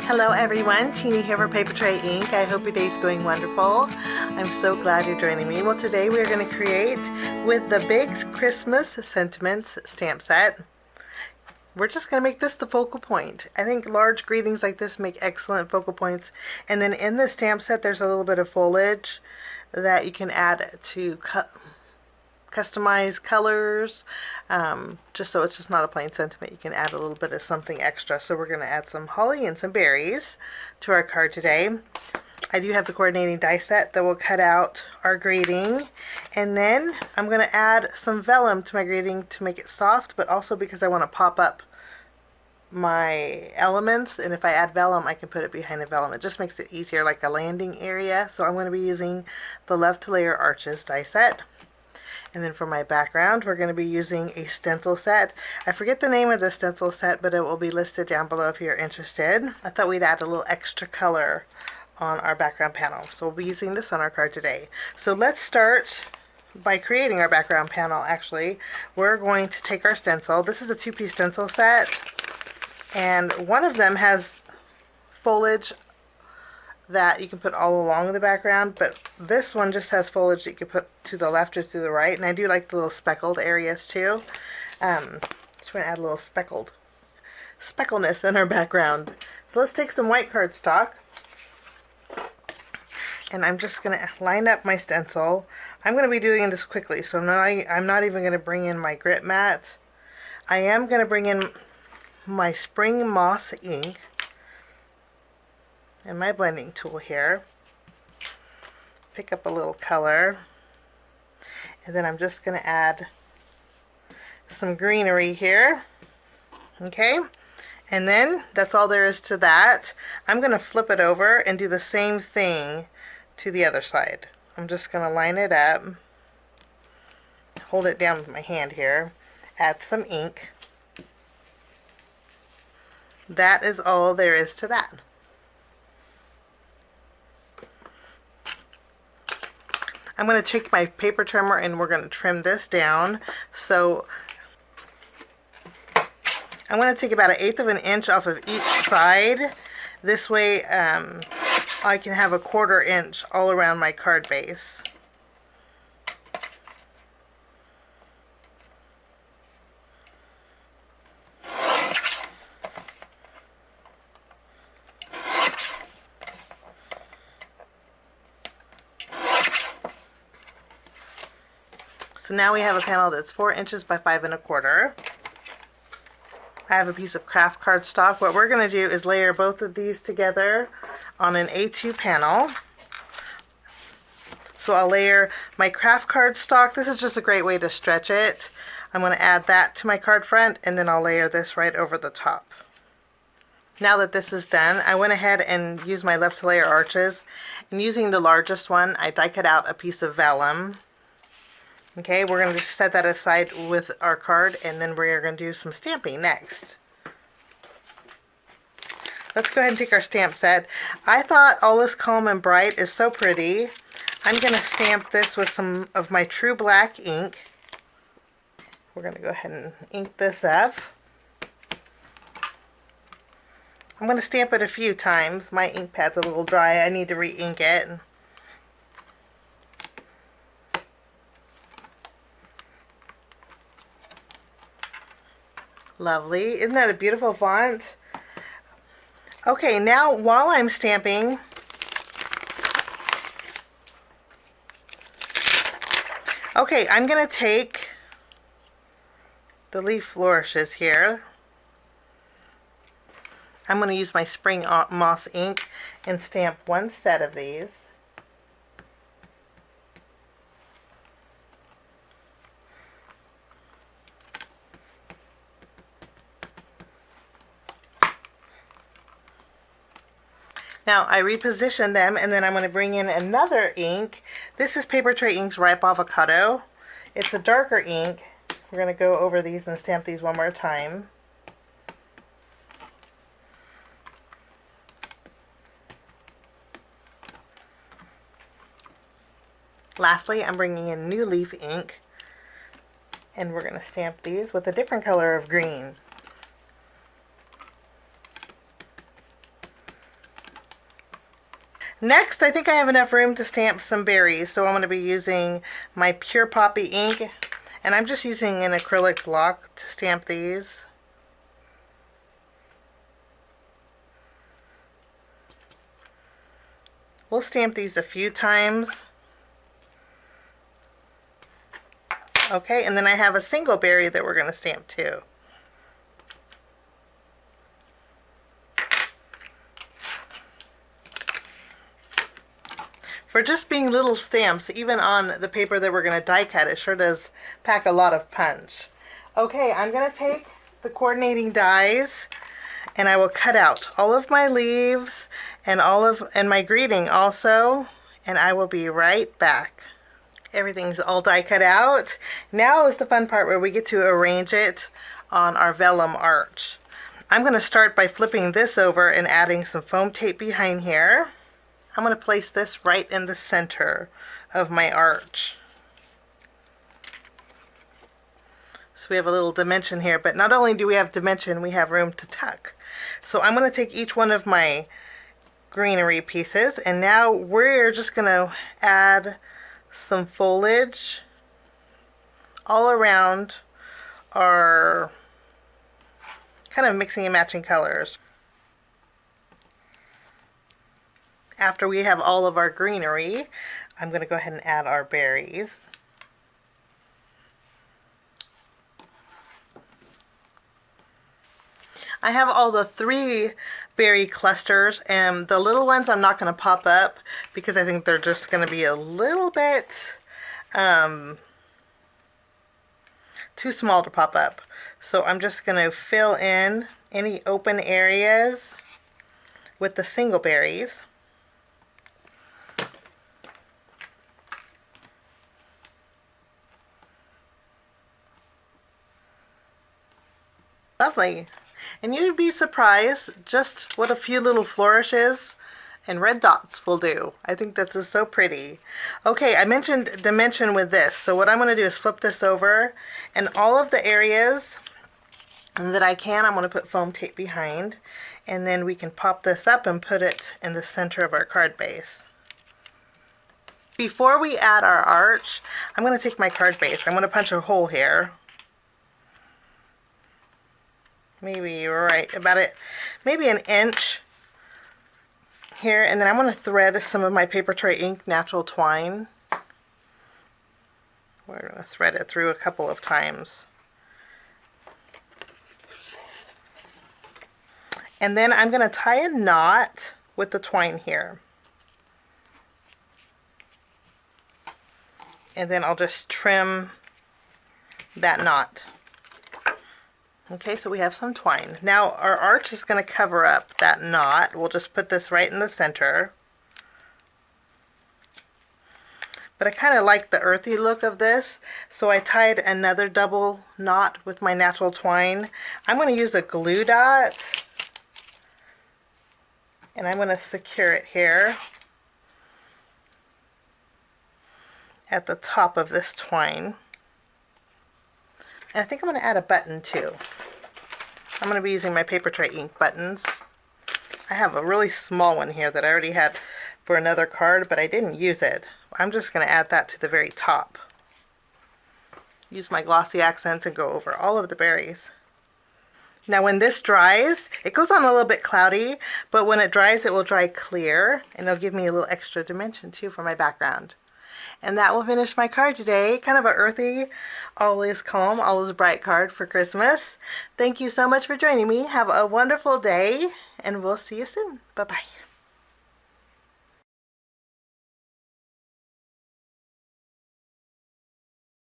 Hello everyone, Teeny here for Papertrey Inc. I hope your day's going wonderful. I'm so glad you're joining me. Well, today we're going to create with the Big Christmas Sentiments stamp set. We're just going to make this the focal point. I think large greetings like this make excellent focal points. And then in the stamp set there's a little bit of foliage that you can add to customize colors, just so it's just not a plain sentiment. You can add a little bit of something extra. So we're going to add some holly and some berries to our card today. I do have the coordinating die set that will cut out our greeting, and then I'm going to add some vellum to my greeting to make it soft, but also because I want to pop up my elements, and if I add vellum I can put it behind the vellum. It just makes it easier, like a landing area. So I'm going to be using the Love to Layer Arches die set. And then for my background, we're going to be using a stencil set. I forget the name of the stencil set, but it will be listed down below if you're interested. I thought we'd add a little extra color on our background panel. So we'll be using this on our card today. So let's start by creating our background panel. Actually, we're going to take our stencil. This is a two-piece stencil set, and one of them has foliage that you can put all along the background, but this one just has foliage that you can put to the left or to the right. And I do like the little speckled areas too. Just want to add a little speckleness in our background. So let's take some white cardstock, and I'm just going to line up my stencil. I'm going to be doing this quickly, so I'm not even going to bring in my grit mat. I am going to bring in my spring moss ink and my blending tool here. Pick up a little color, and then I'm just going to add some greenery here. Okay, and then that's all there is to that. I'm going to flip it over and do the same thing to the other side. I'm just going to line it up, hold it down with my hand here, add some ink. That is all there is to that. I'm going to take my paper trimmer and we're going to trim this down. So I'm going to take about 1/8 of an inch off of each side. This way I can have 1/4 inch all around my card base. So now we have a panel that's 4 inches by 5 1/4. I have a piece of Kraft cardstock. What we're going to do is layer both of these together on an A2 panel. So I'll layer my Kraft cardstock. This is just a great way to stretch it. I'm going to add that to my card front, and then I'll layer this right over the top. Now that this is done, I went ahead and used my Love to Layer Arches, and using the largest one, I die cut out a piece of vellum. Okay, we're going to just set that aside with our card, and then we're going to do some stamping next. Let's go ahead and take our stamp set. I thought All Is Calm and Bright is so pretty. I'm going to stamp this with some of my True Black ink. We're going to go ahead and ink this up. I'm going to stamp it a few times. My ink pad's a little dry. I need to re-ink it. Lovely. Isn't that a beautiful font? Okay, now while I'm stamping, I'm going to take the leaf flourishes here. I'm going to use my spring moss ink and stamp one set of these. Now I reposition them, and then I'm going to bring in another ink. This is Papertrey Ink's Ripe Avocado. It's a darker ink. We're going to go over these and stamp these one more time. Lastly, I'm bringing in New Leaf ink, and we're going to stamp these with a different color of green. Next, I think I have enough room to stamp some berries, so I'm going to be using my Pure Poppy ink, and I'm just using an acrylic block to stamp these. We'll stamp these a few times. Okay, and then I have a single berry that we're going to stamp too. For just being little stamps, even on the paper that we're going to die cut, it sure does pack a lot of punch. Okay, I'm going to take the coordinating dies and I will cut out all of my leaves and my greeting also, and I will be right back. Everything's all die cut out. Now is the fun part where we get to arrange it on our vellum arch. I'm going to start by flipping this over and adding some foam tape behind here. I'm going to place this right in the center of my arch. So we have a little dimension here, but not only do we have dimension, we have room to tuck. So I'm going to take each one of my greenery pieces, and now we're just going to add some foliage all around our, kind of mixing and matching colors. After we have all of our greenery, I'm going to go ahead and add our berries. I have all the 3 berry clusters, and the little ones I'm not going to pop up because I think they're just going to be a little bit too small to pop up. So I'm just going to fill in any open areas with the single berries. Lovely. And you'd be surprised just what a few little flourishes and red dots will do. I think this is so pretty. Okay, I mentioned dimension with this. So what I'm going to do is flip this over, and all of the areas that I can, I'm going to put foam tape behind, and then we can pop this up and put it in the center of our card base. Before we add our arch, I'm going to take my card base. I'm going to punch a hole here. Maybe right about it, maybe an inch here, and then I'm going to thread some of my Papertrey ink natural twine. We're going to thread it through a couple of times. And then I'm going to tie a knot with the twine here. And then I'll just trim that knot. Okay, so we have some twine. Now our arch is going to cover up that knot. We'll just put this right in the center. But I kind of like the earthy look of this, so I tied another double knot with my natural twine. I'm going to use a glue dot, and I'm going to secure it here at the top of this twine. And I think I'm going to add a button too. I'm going to be using my Papertrey ink buttons. I have a really small one here that I already had for another card, but I didn't use it. I'm just going to add that to the very top. Use my glossy accents and go over all of the berries. Now when this dries, it goes on a little bit cloudy, but when it dries it will dry clear, and it'll give me a little extra dimension too for my background. And that will finish my card today. Kind of a earthy, always calm, always bright card for Christmas. Thank you so much for joining me. Have a wonderful day, and we'll see you soon. Bye-bye.